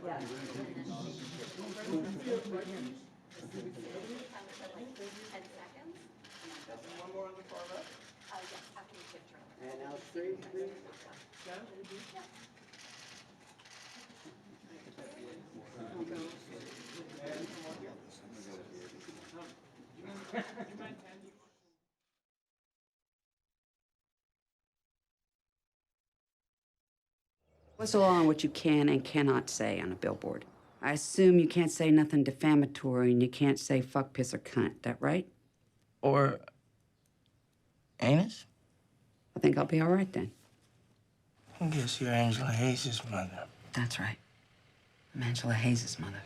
Yeah. 10 seconds. One more on the far left. Yes, after you picture. And now 3, 3. What's the law on what you can and cannot say on a billboard? I assume you can't say nothing defamatory and you can't say fuck, piss, or cunt. That right? Or anus? I think I'll be all right then. I guess you're Angela Hayes' mother. That's right. I'm Angela Hayes' mother.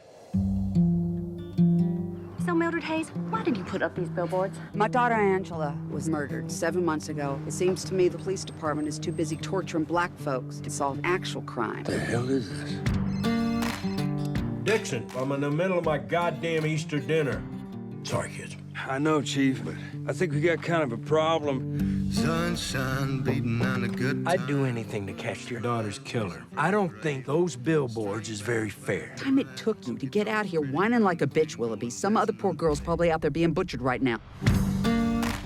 So, Mildred Hayes, why did you put up these billboards? My daughter Angela was murdered 7 months ago. It seems to me the police department is too busy torturing black folks to solve actual crime. The hell is this? Dixon, I'm in the middle of my goddamn Easter dinner. Sorry, kids. I know, Chief, but I think we got kind of a problem. Sunshine beating on a good time. I'd do anything to catch your daughter's killer. I don't think those billboards is very fair. The time it took you to get out here whining like a bitch, Willoughby. Some other poor girl's probably out there being butchered right now.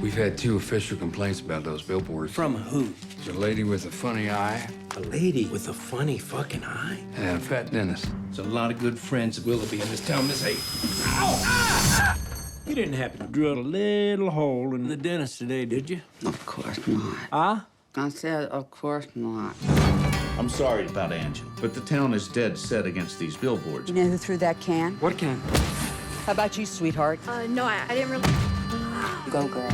We've had 2 official complaints about those billboards. From who? There's a lady with a funny eye A lady with a funny fucking eye? and a fat dentist. There's a lot of good friends of Willoughby in this town, Miss Hayes. Ow! Ah! You didn't happen to drill a little hole in the dentist today, did you? Of course not. Huh? I said, of course not. I'm sorry about Angela, but the town is dead set against these billboards. You know who threw that can? What can? How about you, sweetheart? No, I didn't really... Go, girl.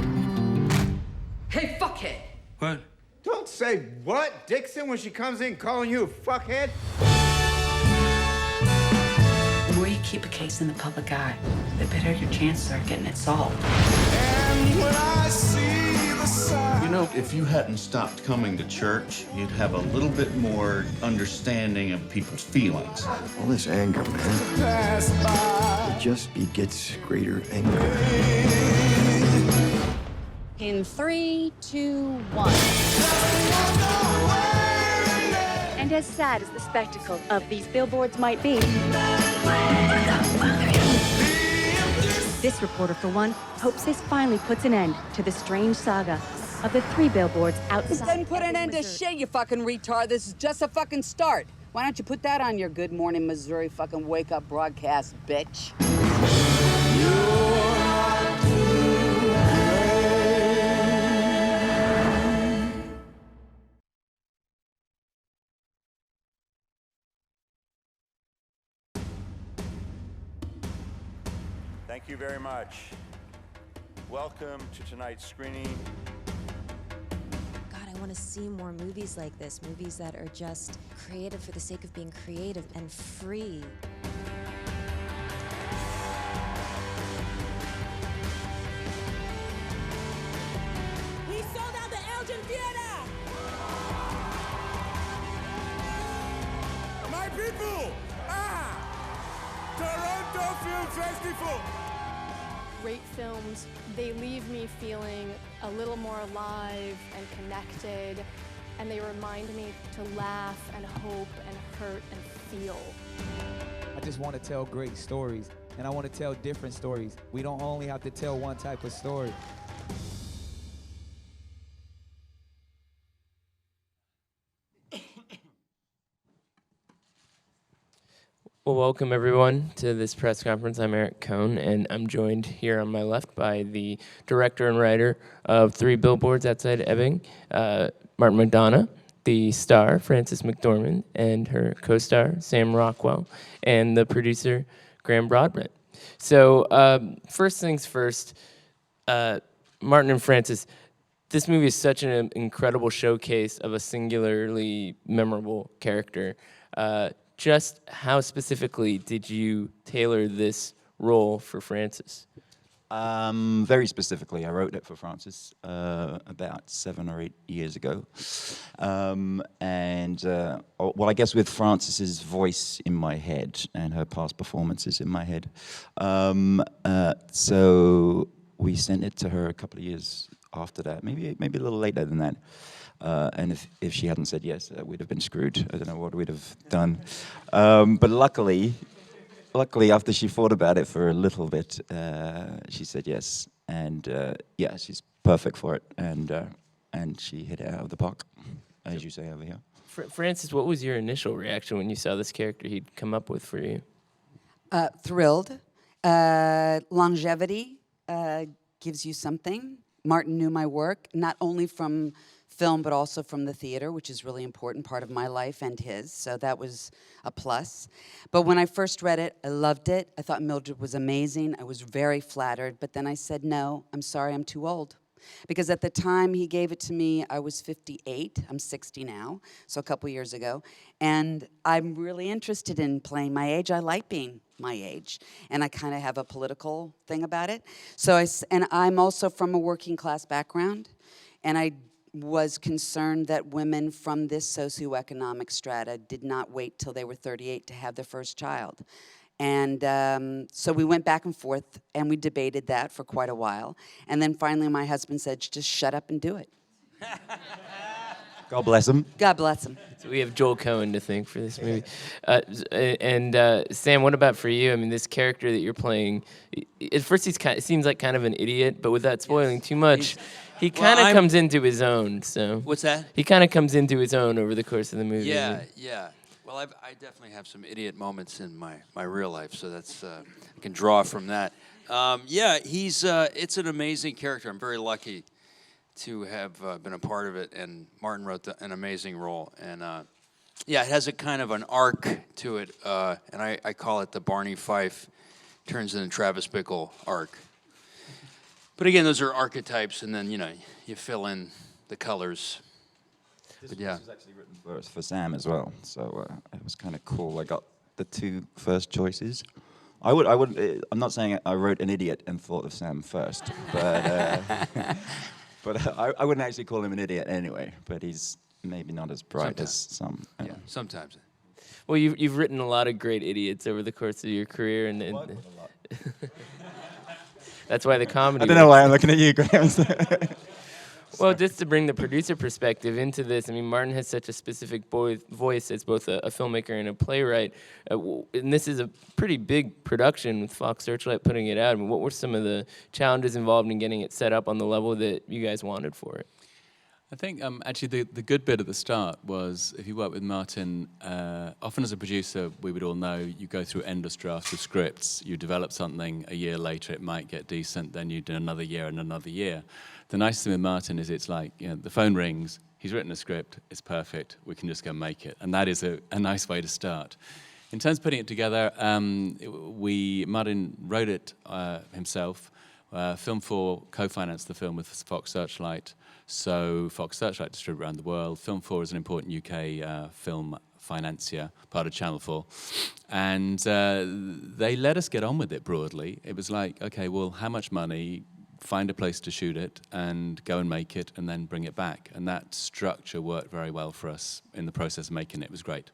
Hey, fuckhead! What? Don't say what, Dixon, when she comes in calling you a fuckhead. The more you keep a case in the public eye, the better your chances are getting it solved. You know, if you hadn't stopped coming to church, you'd have a little bit more understanding of people's feelings. All this anger, man. It just begets greater anger. In 3, 2, 1. And as sad as the spectacle of these billboards might be, this reporter, for one, hopes this finally puts an end to the strange saga of the 3 billboards outside. This doesn't put an end to shit, you fucking retard. This is just a fucking start. Why don't you put that on your Good Morning Missouri fucking wake-up broadcast, bitch? Thank you very much. Welcome to tonight's screening. God, I want to see more movies like this. Movies that are just creative for the sake of being creative and free. We sold out the Elgin Theater! My people! Toronto Film Festival! Great films, they leave me feeling a little more alive and connected, and they remind me to laugh and hope and hurt and feel. I just want to tell great stories, and I want to tell different stories. We don't only have to tell one type of story. Well, welcome everyone to this press conference. I'm Eric Cohn, and I'm joined here on my left by the director and writer of 3 Billboards Outside Ebbing, Martin McDonagh, the star, Frances McDormand, and her co-star, Sam Rockwell, and the producer, Graham Broadbent. So first things first, Martin and Frances, this movie is such an incredible showcase of a singularly memorable character. Just how specifically did you tailor this role for Frances? Very specifically, I wrote it for Frances about 7 or 8 years ago. Well, I guess with Frances's voice in my head and her past performances in my head. So we sent it to her a couple of years after that, maybe a little later than that. And if she hadn't said yes, we'd have been screwed. I don't know what we'd have done. But luckily, after she thought about it for a little bit, she said yes. And yeah, she's perfect for it. And she hit it out of the park, as you say over here. Francis, what was your initial reaction when you saw this character he'd come up with for you? Thrilled. Longevity gives you something. Martin knew my work, not only from film, but also from the theater, which is really important part of my life and his, so that was a plus. But when I first read it, I loved it. I thought Mildred was amazing. I was very flattered, but then I said, no, I'm sorry, I'm too old. Because at the time he gave it to me, I was 58. I'm 60 now, so a couple years ago. And I'm really interested in playing my age. I like being my age. And I kind of have a political thing about it. And I'm also from a working class background. And I was concerned that women from this socioeconomic strata did not wait till they were 38 to have their first child. And so we went back and forth, and we debated that for quite a while. And then finally my husband said, just shut up and do it. God bless him. God bless him. So we have Joel Cohen to thank for this movie. Sam, what about for you? I mean, this character that you're playing, at first it seems like kind of an idiot, but without spoiling too much, he kind of comes into his own. So what's that? He kind of comes into his own over the course of the movie. Yeah, yeah. Well, I definitely have some idiot moments in my real life, so that's I can draw from that. Yeah, it's an amazing character. I'm very lucky to have been a part of it, and Martin wrote an amazing role. And yeah, it has a kind of an arc to it, and I call it the Barney Fife turns into Travis Bickle arc. But again, those are archetypes, and then you fill in the colors. This was actually written for Sam as well, so it was kind of cool. I got the two first choices. I'm not saying I wrote an idiot and thought of Sam first, but I wouldn't actually call him an idiot anyway. But he's maybe not as bright as some. Yeah, sometimes. Well, you've written a lot of great idiots over the course of your career, and that's why the comedy. I don't know why I'm looking at you, Graham. Well, just to bring the producer perspective into this, I mean, Martin has such a specific voice as both a filmmaker and a playwright, and this is a pretty big production with Fox Searchlight putting it out. I mean, what were some of the challenges involved in getting it set up on the level that you guys wanted for it? I think actually the good bit at the start was if you work with Martin, often as a producer, we would all know you go through endless drafts of scripts, you develop something, a year later it might get decent, then you do another year and another year. The nice thing with Martin is it's like, the phone rings, he's written a script, it's perfect, we can just go make it. And that is a nice way to start. In terms of putting it together, Martin wrote it himself. Film 4 co-financed the film with Fox Searchlight. So Fox Searchlight distributed around the world. Film 4 is an important UK film financier, part of Channel 4. And they let us get on with it broadly. It was like, okay, well, how much money? Find a place to shoot it and go and make it and then bring it back. And that structure worked very well for us in the process of making it. It was great.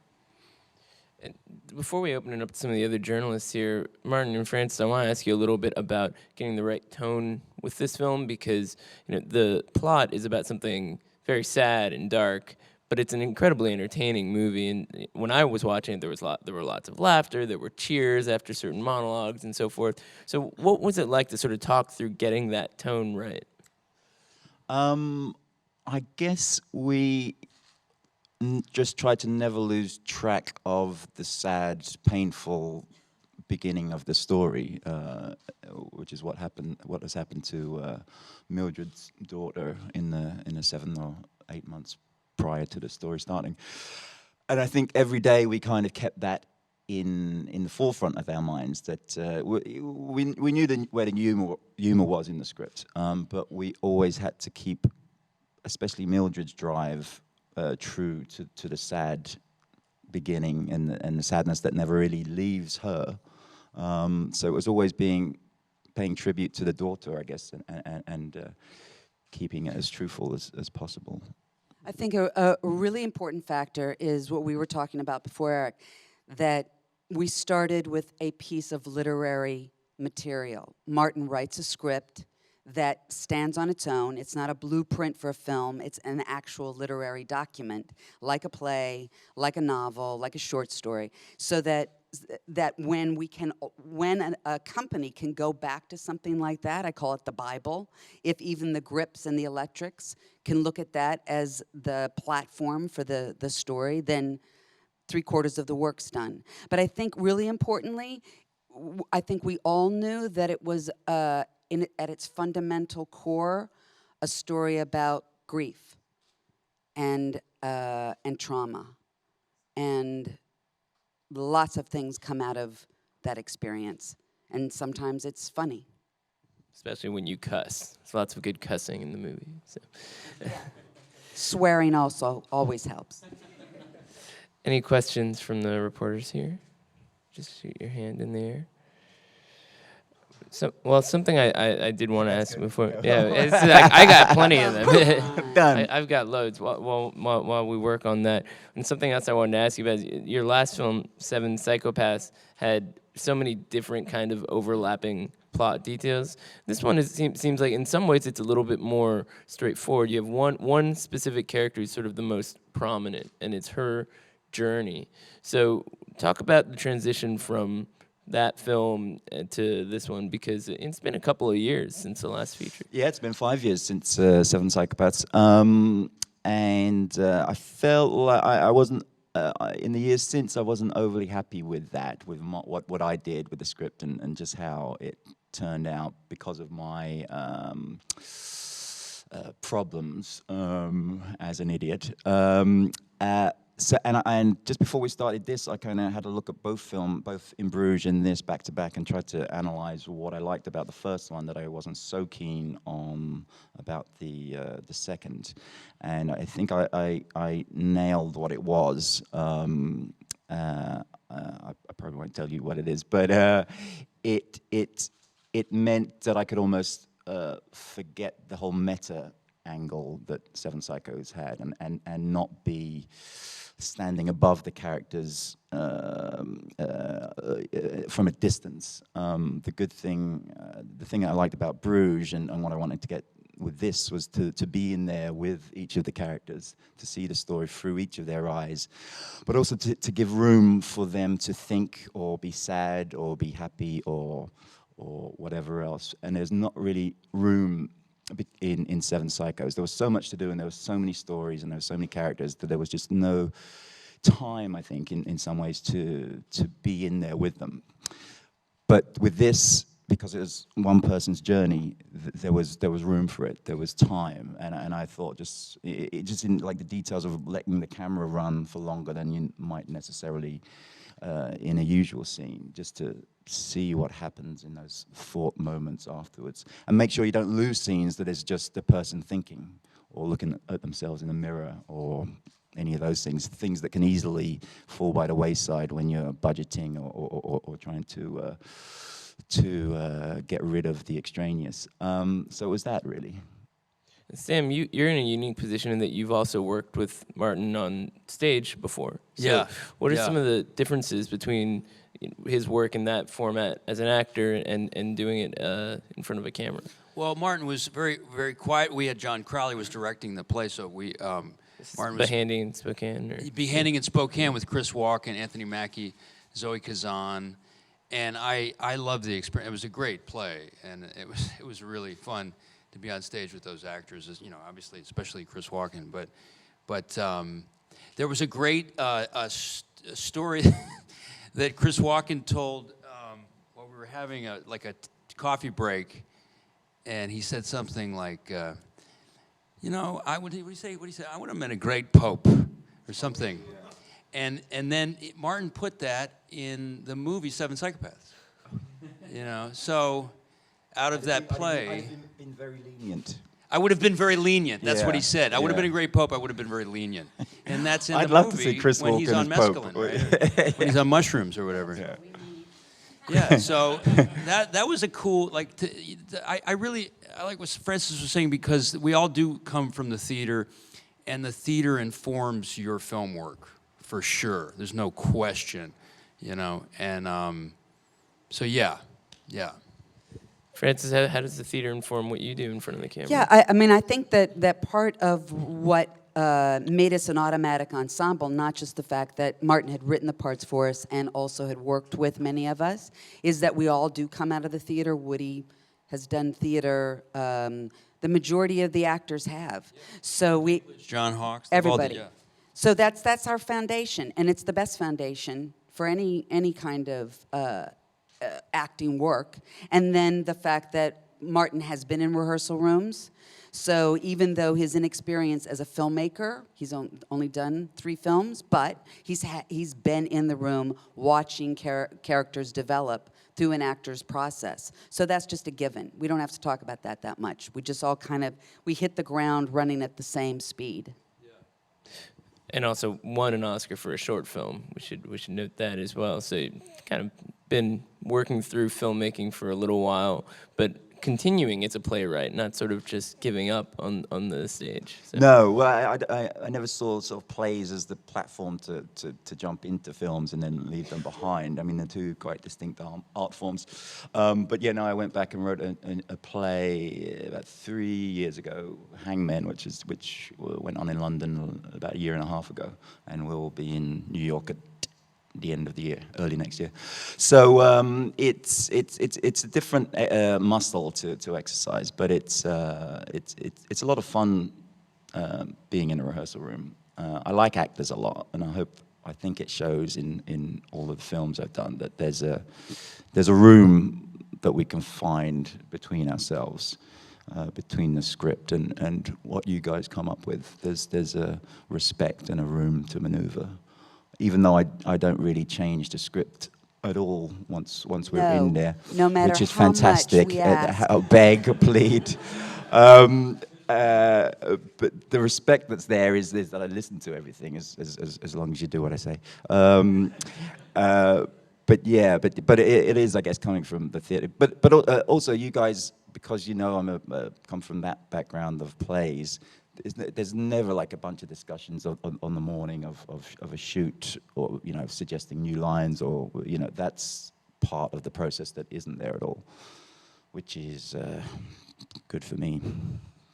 And before we open it up to some of the other journalists here, Martin and Francis, I want to ask you a little bit about getting the right tone with this film, because the plot is about something very sad and dark, but it's an incredibly entertaining movie. And when I was watching it, there were lots of laughter, there were cheers after certain monologues and so forth. So what was it like to sort of talk through getting that tone right? I guess we just tried to never lose track of the sad, painful beginning of the story, which is what has happened to Mildred's daughter in the 7 or 8 months prior to the story starting. And I think every day we kind of kept that in the forefront of our minds, that we knew where the humor was in the script, but we always had to keep, especially Mildred's drive, true to the sad beginning and the sadness that never really leaves her. So it was always paying tribute to the daughter, I guess, and keeping it as truthful as possible. I think a really important factor is what we were talking about before, Eric, that we started with a piece of literary material. Martin writes a script, that stands on its own. It's not a blueprint for a film. It's an actual literary document, like a play, like a novel, like a short story, so that when a company can go back to something like that, I call it the Bible, if even the Grips and the Electrics can look at that as the platform for the story, then 3/4 of the work's done. But I think really importantly, I think we all knew that it was, at its fundamental core, a story about grief and trauma, and lots of things come out of that experience, and sometimes it's funny. Especially when you cuss. There's lots of good cussing in the movie. So. Swearing also always helps. Any questions from the reporters here? Just shoot your hand in the air. So, well, something I did want to ask before. Yeah, it's like, I got plenty of them. Done. I've got loads while we work on that. And something else I wanted to ask you about, your last film, Seven Psychopaths, had so many different kind of overlapping plot details. This one seems like in some ways it's a little bit more straightforward. You have one specific character who's sort of the most prominent, and it's her journey. So talk about the transition from that film to this one, because it's been a couple of years since the last feature. Yeah, it's been 5 years since Seven Psychopaths. And I felt like I wasn't, in the years since, I wasn't overly happy with that, with what I did with the script and just how it turned out because of my problems as an idiot. And just before we started this, I kind of had a look at both In Bruges and this back to back, and tried to analyze what I liked about the first one that I wasn't so keen on about the second. And I think I nailed what it was. I probably won't tell you what it is, but it meant that I could almost forget the whole meta angle that Seven Psychos had, and not be standing above the characters from a distance. The thing I liked about Bruges and what I wanted to get with this was to be in there with each of the characters, to see the story through each of their eyes, but also to give room for them to think or be sad or be happy or whatever else. And there's not really room in Seven Psychos. There was so much to do, and there were so many stories, and there were so many characters that there was just no time, I think, in some ways, to be in there with them. But with this, because it was one person's journey, there was room for it. There was time, and I thought it just in like the details of letting the camera run for longer than you might necessarily in a usual scene, just to see what happens in those thought moments afterwards, and make sure you don't lose scenes that is just the person thinking or looking at themselves in the mirror or any of those things that can easily fall by the wayside when you're budgeting or trying to get rid of the extraneous. So it was that, really. Sam, you're in a unique position in that you've also worked with Martin on stage before. So Yeah. what are some of the differences between his work in that format as an actor and doing it in front of a camera? Well, Martin was very, very quiet. We had John Crowley was directing the play, so Martin was Behanding in Spokane. Behanding in Spokane with Chris Walken, Anthony Mackie, Zoe Kazan, and I loved the experience. It was a great play, and it was really fun to be on stage with those actors. As, obviously, especially Chris Walken, but there was a great story that Chris Walken told while we were having a coffee break, and he said something like, what did he say? I would have been a great pope, or something. And then Martin put that in the movie Seven Psychopaths. So out of that play, I'd have been very lenient. I would have been very lenient. That's what he Yeah, said. I would have yeah. been a great pope. I would have been very lenient. And that's in I'd the love to movie see Chris when he's Walken on as pope. mescaline, right? When he's on mushrooms or whatever. Yeah. So that was a cool, I like what Francis was saying, because we all do come from the theater, and the theater informs your film work for sure. There's no question, and so yeah. Francis, how does the theater inform what you do in front of the camera? Yeah, I mean, I think that part of what made us an automatic ensemble, not just the fact that Martin had written the parts for us and also had worked with many of us, is that we all do come out of the theater. Woody has done theater. The majority of the actors have. So we, John Hawkes, everybody. Yeah. So that's our foundation, and it's the best foundation for any kind of acting work. And then the fact that Martin has been in rehearsal rooms. So even though his inexperience as a filmmaker, he's only done 3 films, but he's been in the room watching characters develop through an actor's process. So that's just a given. We don't have to talk about that much. We just all we hit the ground running at the same speed. And also won an Oscar for a short film. We should note that as well. So you've kind of been working through filmmaking for a little while, but continuing as a playwright, not sort of just giving up on the stage. So. No, well, I never saw sort of plays as the platform to jump into films and then leave them behind. I mean, they're two quite distinct art forms. But yeah, no, I went back and wrote a play about 3 years ago, Hangmen, which went on in London about 1.5 years ago, and will be in New York at the end of the year, early next year. So it's a different muscle to exercise, but it's a lot of fun being in a rehearsal room. I like actors a lot, and I think it shows in all of the films I've done that there's a room that we can find between ourselves, between the script and what you guys come up with. There's a respect and a room to maneuver. Even though I don't really change the script at all once we're in there, no matter which is how fantastic. Much we ask. Beg, plead. But the respect that's there is that I listen to everything as long as you do what I say. But yeah, but it is, I guess, coming from the theatre. But also you guys, because you know I'm come from that background of plays. There's never like a bunch of discussions on the morning of a shoot, or suggesting new lines, or that's part of the process that isn't there at all, which is good for me.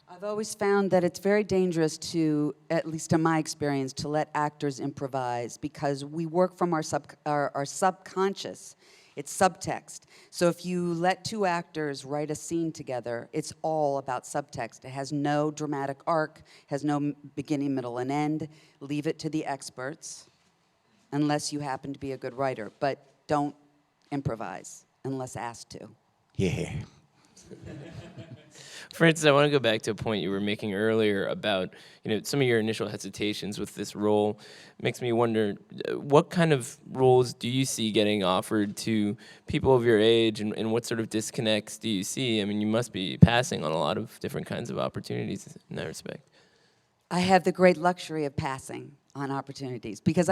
I've always found that it's very dangerous to, at least in my experience, to let actors improvise, because we work from our subconscious. It's subtext. So if you let 2 actors write a scene together, it's all about subtext. It has no dramatic arc, has no beginning, middle, and end. Leave it to the experts, unless you happen to be a good writer. But don't improvise unless asked to. Yeah. Francis, I want to go back to a point you were making earlier about some of your initial hesitations with this role. Makes me wonder, what kind of roles do you see getting offered to people of your age, and what sort of disconnects do you see? I mean, you must be passing on a lot of different kinds of opportunities in that respect. I have the great luxury of passing on opportunities because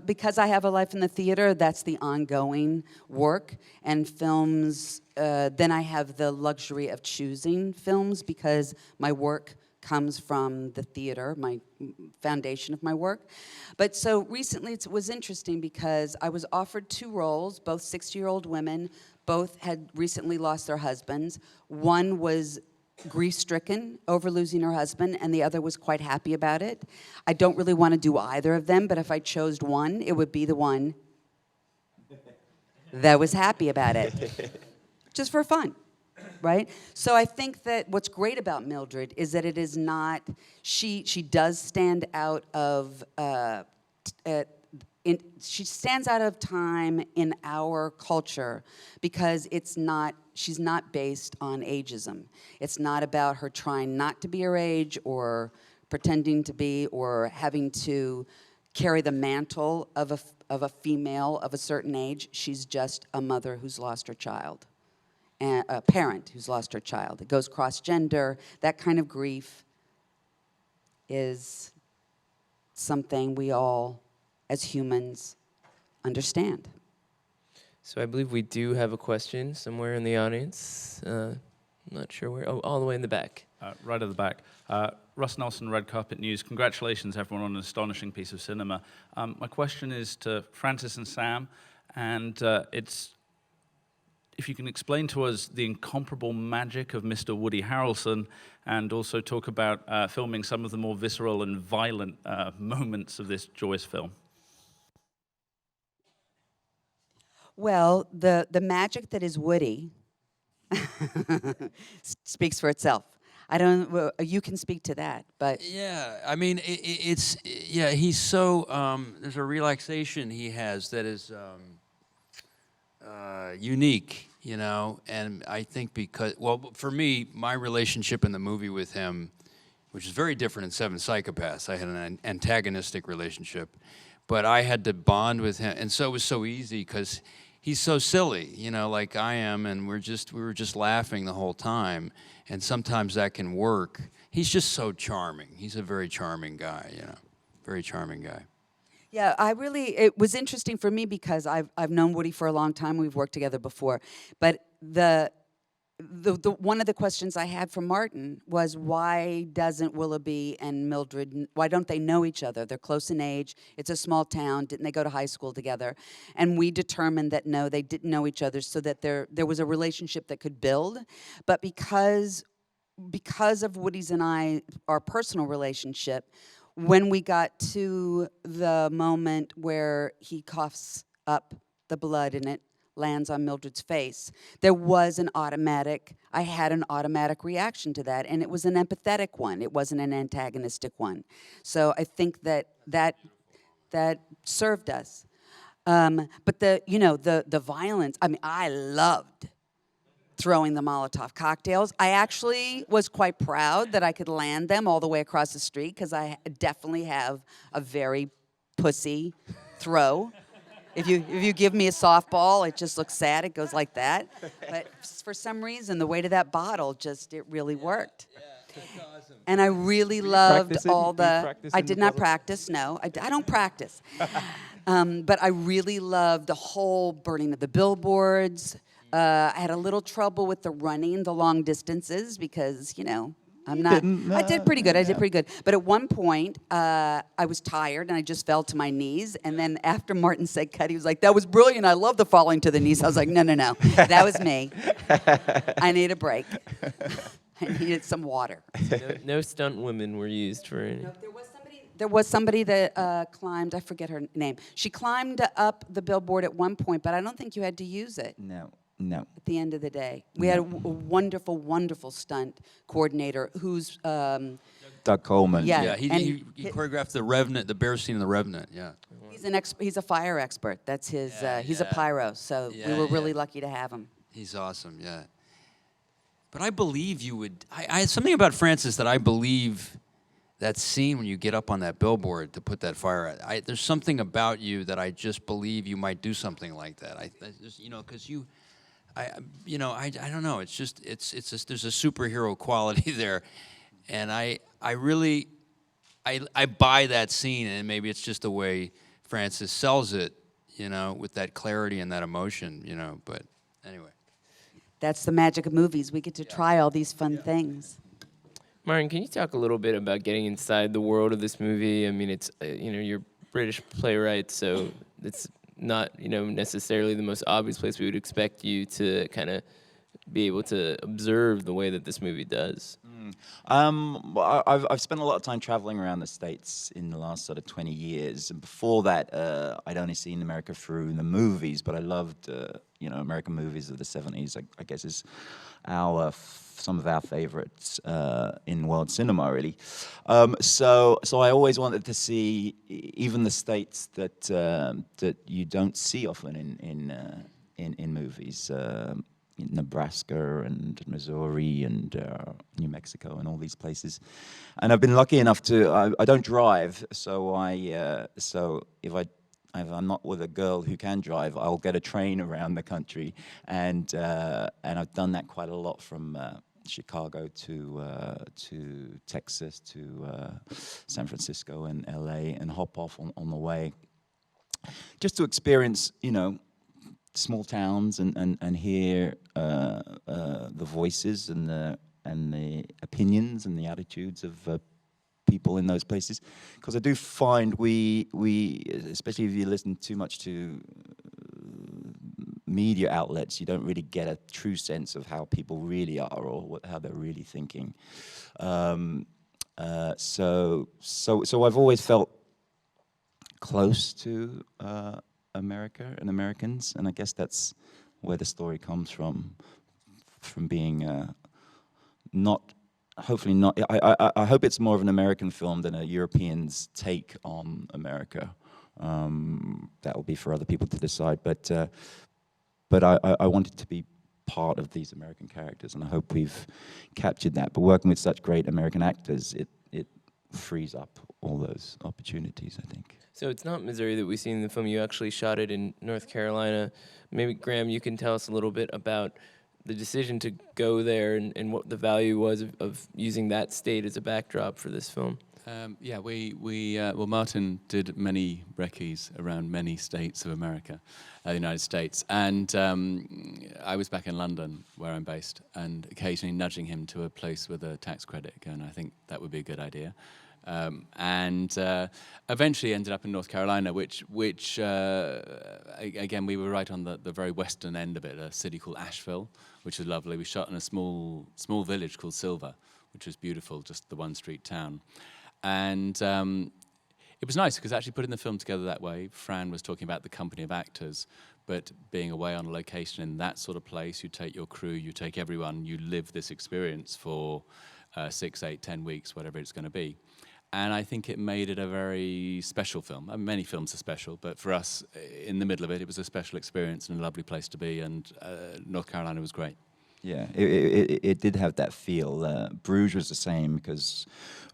because I have a life in the theater, that's the ongoing work, and films. Then I have the luxury of choosing films because my work comes from the theater, my foundation of my work. But so recently it was interesting because I was offered 2 roles, both 60-year-old women, both had recently lost their husbands. One was grief-stricken over losing her husband, and the other was quite happy about it. I don't really want to do either of them, but if I chose one, it would be the one that was happy about it. Just for fun, right? So I think that what's great about Mildred is that it is not, she does stand out of, she stands out of time in our culture because she's not based on ageism. It's not about her trying not to be her age or pretending to be or having to carry the mantle of a female of a certain age. She's just a mother who's lost her child. And a parent who's lost her child. It goes cross-gender. That kind of grief is something we all, as humans, understand. So I believe we do have a question somewhere in the audience. I'm not sure where. Oh, all the way in the back. Right at the back. Russ Nelson, Red Carpet News. Congratulations, everyone, on an astonishing piece of cinema. My question is to Francis and Sam, and it's if you can explain to us the incomparable magic of Mr. Woody Harrelson, and also talk about filming some of the more visceral and violent moments of this joyous film. Well, the magic that is Woody speaks for itself. I don't. Well, you can speak to that, but yeah, I mean, it's yeah. He's so there's a relaxation he has that is unique, you know. And I think because, well, for me, my relationship in the movie with him, which is very different in Seven Psychopaths. I had an antagonistic relationship, but I had to bond with him, and so it was so easy because he's so silly, you know, like I am, and we were just laughing the whole time, and sometimes that can work. He's just so charming. He's a very charming guy, you know, very charming guy. yeah, it was interesting for me because I've known Woody for a long time. We've worked together before, but the one of the questions I had for Martin was, why doesn't Willoughby and Mildred, why don't they know each other? They're close in age. It's a small town. Didn't they go to high school together? And we determined that no, they didn't know each other, so that there was a relationship that could build. But because of Woody's and our personal relationship, when we got to the moment where he coughs up the blood and it lands on Mildred's face, I had an automatic reaction to that, and it was an empathetic one. It wasn't an antagonistic one. So I think that served us. But the violence, I mean, I loved throwing the Molotov cocktails. I actually was quite proud that I could land them all the way across the street, because I definitely have a very pussy throw. If you give me a softball, it just looks sad. It goes like that. But for some reason, the weight of that bottle it really worked. Yeah, that's awesome. And I really loved all the. I did not practice. No, I don't practice. But I really loved the whole burning of the billboards. I had a little trouble with the running, the long distances, because I did pretty good. But at one point, I was tired and I just fell to my knees. And then after Martin said cut, he was like, "That was brilliant. I love the falling to the knees." I was like, no. That was me. I need a break. I needed some water. No stunt women were used for any. No, there was somebody that climbed, I forget her name. She climbed up the billboard at one point, but I don't think you had to use it. No. At the end of the day, we had a wonderful, wonderful stunt coordinator who's Doug Coleman. Yeah, he choreographed the Revenant, the bear scene in the Revenant. Yeah, he's a fire expert. That's his. He's a pyro, so we were really lucky to have him. He's awesome. Yeah, but I believe you would. I something about Francis that I believe. That scene when you get up on that billboard to put that fire out. There's something about you that I just believe you might do something like that. I just, because you. I don't know. It's just there's a superhero quality there, and I really buy that scene, and maybe it's just the way Francis sells it, with that clarity and that emotion, But anyway, that's the magic of movies. We get to try all these fun things. Martin, can you talk a little bit about getting inside the world of this movie? I mean, it's you're British playwright, so it's not necessarily the most obvious place we would expect you to kind of be able to observe the way that this movie does. I've spent a lot of time traveling around the States in the last sort of 20 years, and before that I'd only seen America through the movies, but I loved American movies of the 70s. I guess is some of our favorites in world cinema, really. So I always wanted to see even the states that you don't see often in movies. In Nebraska and Missouri and New Mexico and all these places, and I've been lucky enough to. I don't drive, so if I'm not with a girl who can drive, I'll get a train around the country, and I've done that quite a lot from Chicago to Texas to San Francisco and LA, and hop off on the way, just to experience, small towns and hear the voices and the opinions and the attitudes of people in those places, because I do find we especially if you listen too much to media outlets, you don't really get a true sense of how people really are or how they're really thinking. So I've always felt close to America and Americans, and I guess that's where the story comes from being hopefully not. I hope it's more of an American film than a European's take on America. That will be for other people to decide. But I wanted to be part of these American characters, and I hope we've captured that. But working with such great American actors, it frees up all those opportunities, I think. So it's not Missouri that we see in the film. You actually shot it in North Carolina. Maybe, Graham, you can tell us a little bit about the decision to go there and what the value was of using that state as a backdrop for this film. Yeah, well, Martin did many recce's around many states of America, the United States, and I was back in London, where I'm based, and occasionally nudging him to a place with a tax credit, going, I think that would be a good idea. And eventually ended up in North Carolina, which again, we were right on the very western end of it, a city called Asheville, which was lovely. We shot in a small village called Silver, which was beautiful, just the one street town. And it was nice, because actually putting the film together that way, Fran was talking about the company of actors, but being away on a location in that sort of place, you take your crew, you take everyone, you live this experience for 6, 8, 10 weeks, whatever it's going to be. And I think it made it a very special film. I mean, many films are special, but for us, in the middle of it, it was a special experience and a lovely place to be, and North Carolina was great. Yeah, it did have that feel. Bruges was the same, because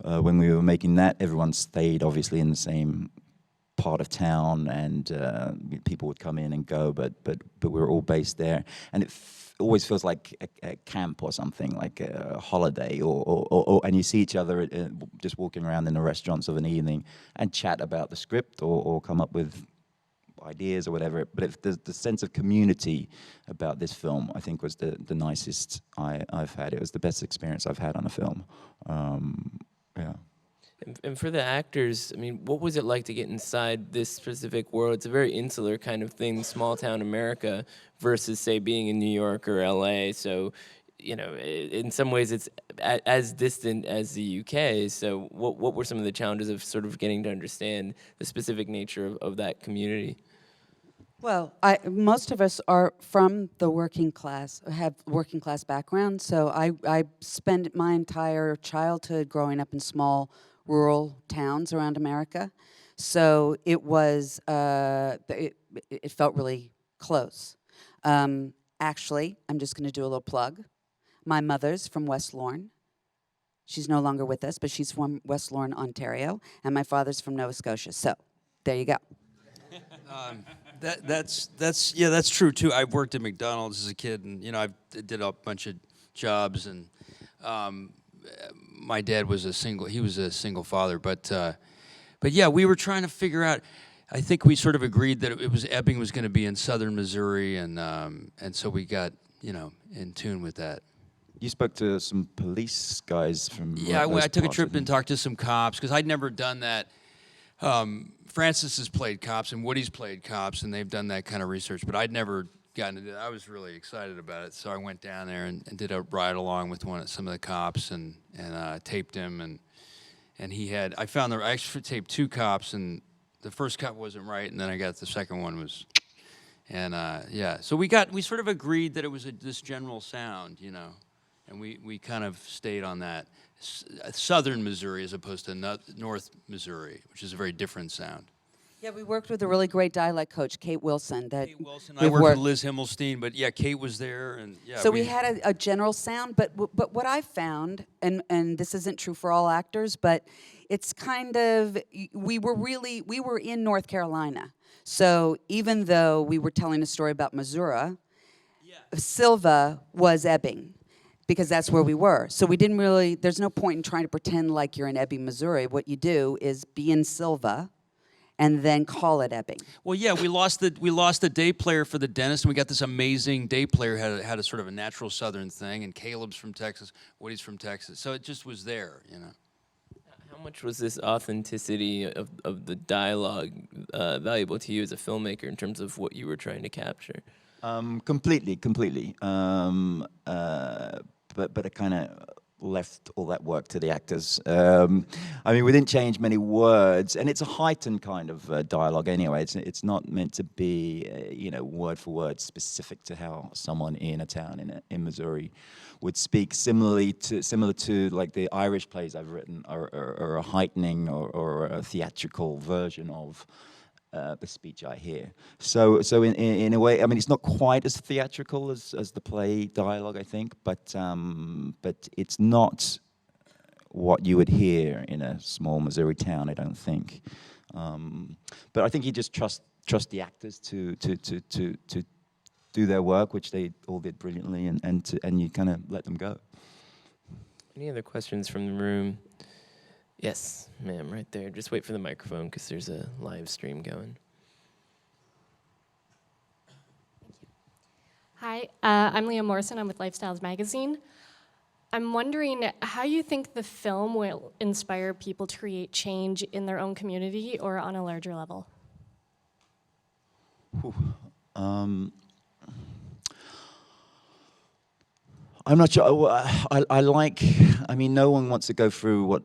when we were making that, everyone stayed obviously in the same part of town, and people would come in and go, but we were all based there, and it always feels like a camp or something, like a holiday, and you see each other just walking around in the restaurants of an evening and chat about the script or come up with ideas or whatever. But if the sense of community about this film, I think, was the nicest I've had. It was the best experience I've had on a film. Yeah. And for the actors, I mean, what was it like to get inside this specific world? It's a very insular kind of thing, small town America, versus, say, being in New York or LA. So, you know, in some ways it's as distant as the UK. So what were some of the challenges of sort of getting to understand the specific nature of that community? Well, most of us are from the working class, have working class background. So I spent my entire childhood growing up in small rural towns around America. So it was, it felt really close. Actually, I'm just going to do a little plug. My mother's from West Lorne. She's no longer with us, but she's from West Lorne, Ontario. And my father's from Nova Scotia. So there you go. That's true too. I worked at McDonald's as a kid, and I did a bunch of jobs, and my dad was a single father, but yeah, we were trying to figure out. I think we sort of agreed that Ebbing was going to be in southern Missouri, and so we got in tune with that. You spoke to some police guys from I took a trip and talked to some cops, because I'd never done that. Francis has played cops and Woody's played cops, and they've done that kind of research, but I'd never gotten into that. I was really excited about it, so I went down there and did a ride along with some of the cops and taped him, and he had. I actually taped 2 cops, and the first cop wasn't right, and then I got the second one was, and yeah. So we sort of agreed that it was this general sound, and we kind of stayed on that. Southern Missouri as opposed to North Missouri, which is a very different sound. Yeah, we worked with a really great dialect coach, Kate Wilson. I worked with Liz Himmelstein, but yeah, Kate was there, and yeah. So we had a general sound, but what I found, and this isn't true for all actors, but it's kind of we were in North Carolina. So even though we were telling a story about Missouri, Silva was Ebbing, because that's where we were. So we didn't really, there's no point in trying to pretend like you're in Ebbing, Missouri. What you do is be in Silva and then call it Ebbing. Well, yeah, we lost the day player for the dentist, and we got this amazing day player had a sort of a natural Southern thing, and Caleb's from Texas, Woody's from Texas, so it just was there, How much was this authenticity of the dialogue valuable to you as a filmmaker in terms of what you were trying to capture? Completely. But I kind of left all that work to the actors. I mean, we didn't change many words, and it's a heightened kind of dialogue anyway. It's not meant to be, word for word specific to how someone in a town in Missouri would speak. Similar to like the Irish plays I've written, or a heightening or a theatrical version of the speech I hear. So in a way, I mean, it's not quite as theatrical as the play dialogue, I think, but it's not what you would hear in a small Missouri town, I don't think. But I think you just trust the actors to do their work, which they all did brilliantly, and you kind of let them go. Any other questions from the room? Yes, ma'am, right there. Just wait for the microphone because there's a live stream going. Hi, I'm Leah Morrison. I'm with Lifestyles Magazine. I'm wondering how you think the film will inspire people to create change in their own community or on a larger level. I'm not sure. I mean, no one wants to go through what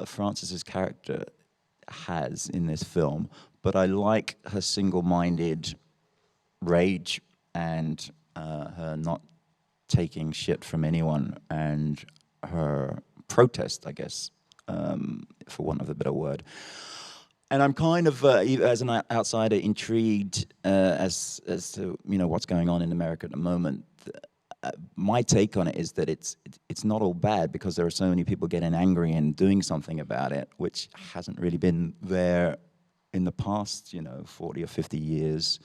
Frances's character has in this film, but I like her single-minded rage and her not taking shit from anyone, and her protest, I guess, for want of a better word. And I'm kind of, as an outsider, intrigued as to what's going on in America at the moment. My take on it is that it's not all bad, because there are so many people getting angry and doing something about it, which hasn't really been there in the past, 40 or 50 years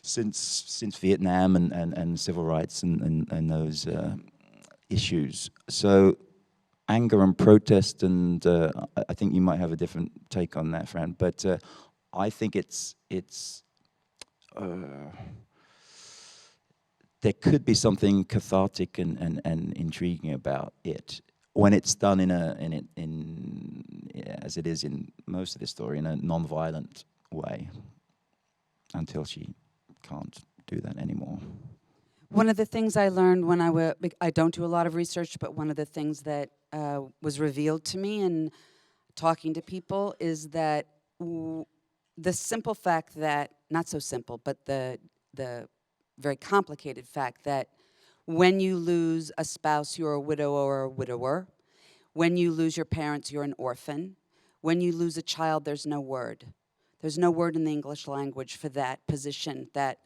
since Vietnam and civil rights and those issues. So anger and protest, and I think you might have a different take on that, Fran, but I think there could be something cathartic and intriguing about it when it's done as it is in most of the story, in a non-violent way, until she can't do that anymore. One of the things I learned when I don't do a lot of research, but one of the things that was revealed to me in talking to people is that the simple fact that, not so simple, but the very complicated fact that when you lose a spouse, you're a widow or a widower. When you lose your parents, you're an orphan. When you lose a child, there's no word. There's no word in the English language for that position, that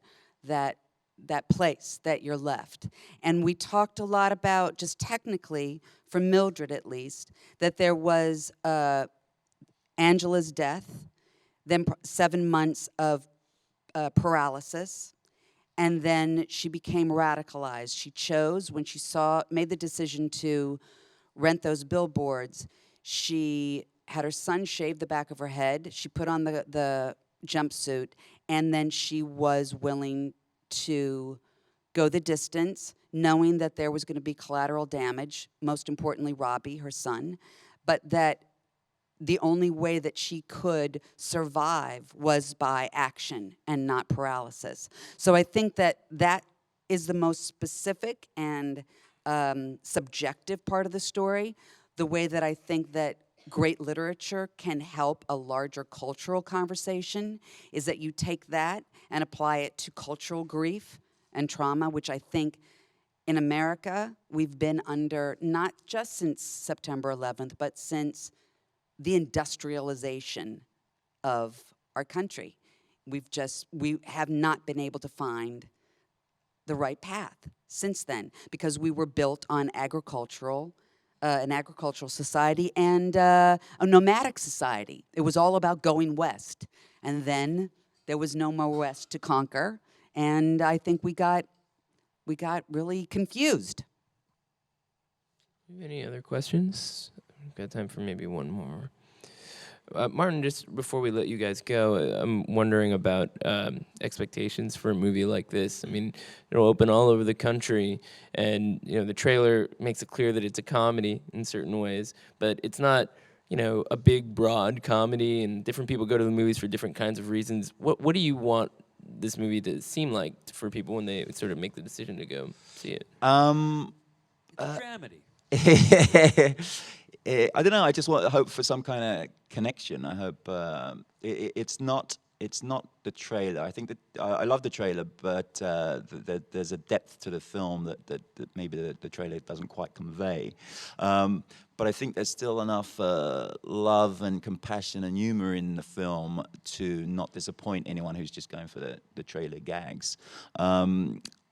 place that you're left. And we talked a lot about, just technically, for Mildred at least, that there was Angela's death, then 7 months of paralysis, and then she became radicalized. She chose, when she made the decision to rent those billboards, she had her son shave the back of her head, she put on the jumpsuit, and then she was willing to go the distance, knowing that there was going to be collateral damage, most importantly Robbie, her son, but that the only way that she could survive was by action and not paralysis. So I think that is the most specific and subjective part of the story. The way that I think that great literature can help a larger cultural conversation is that you take that and apply it to cultural grief and trauma, which I think in America we've been under, not just since September 11th, but since the industrialization of our country. We have not been able to find the right path since then, because we were built on an agricultural society and a nomadic society. It was all about going west, and then there was no more west to conquer, and I think we got really confused. Any other questions? We've got time for maybe one more. Martin, just before we let you guys go, I'm wondering about expectations for a movie like this. I mean, it'll open all over the country, and the trailer makes it clear that it's a comedy in certain ways, but it's not, a big, broad comedy, and different people go to the movies for different kinds of reasons. What do you want this movie to seem like for people when they sort of make the decision to go see it? Dramedy. I don't know. I just hope for some kind of connection. I hope it's not the trailer. I think that I love the trailer, but there's a depth to the film that maybe the trailer doesn't quite convey. But I think there's still enough love and compassion and humor in the film to not disappoint anyone who's just going for the trailer gags. I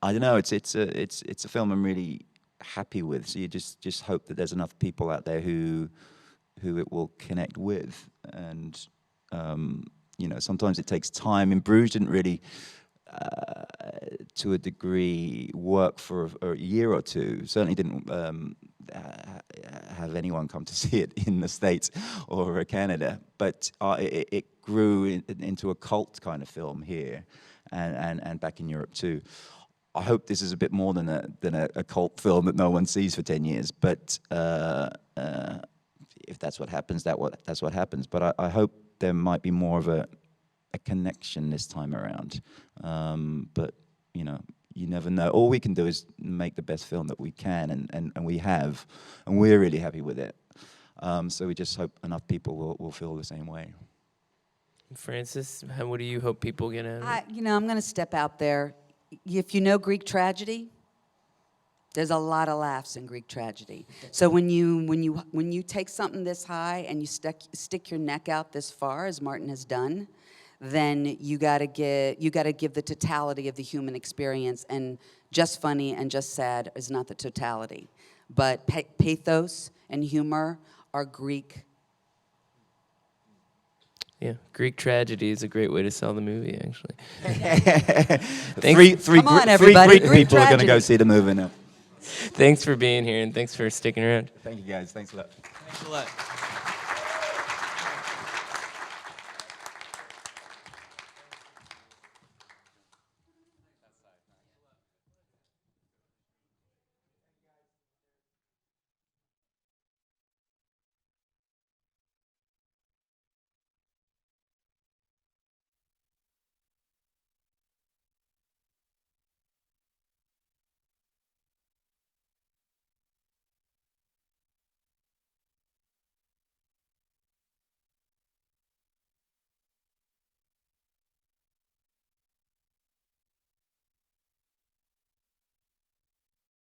don't know. It's a film I'm really happy with. So you just hope that there's enough people out there who it will connect with. And sometimes it takes time. In Bruges didn't really, to a degree, work for a year or two. Certainly didn't have anyone come to see it in the States or Canada. But it grew into a cult kind of film here, and back in Europe too. I hope this is a bit more than a cult film that no one sees for 10 years. But if that's what happens, that's what happens. But I hope there might be more of a connection this time around. But you never know. All we can do is make the best film that we can, and we have, and we're really happy with it. So we just hope enough people will feel the same way. Francis, what do you hope people get out of it? I'm going to step out there. If you know Greek tragedy, there's a lot of laughs in Greek tragedy. So when you take something this high and you stick your neck out this far, as Martin has done, then you gotta give the totality of the human experience. And just funny and just sad is not the totality, but pathos and humor are Greek. Yeah, Greek tragedy is a great way to sell the movie, actually. Come on, everybody. Three Greek people are going to go see the movie now. Thanks for being here, and thanks for sticking around. Thank you, guys. Thanks a lot. Thanks a lot.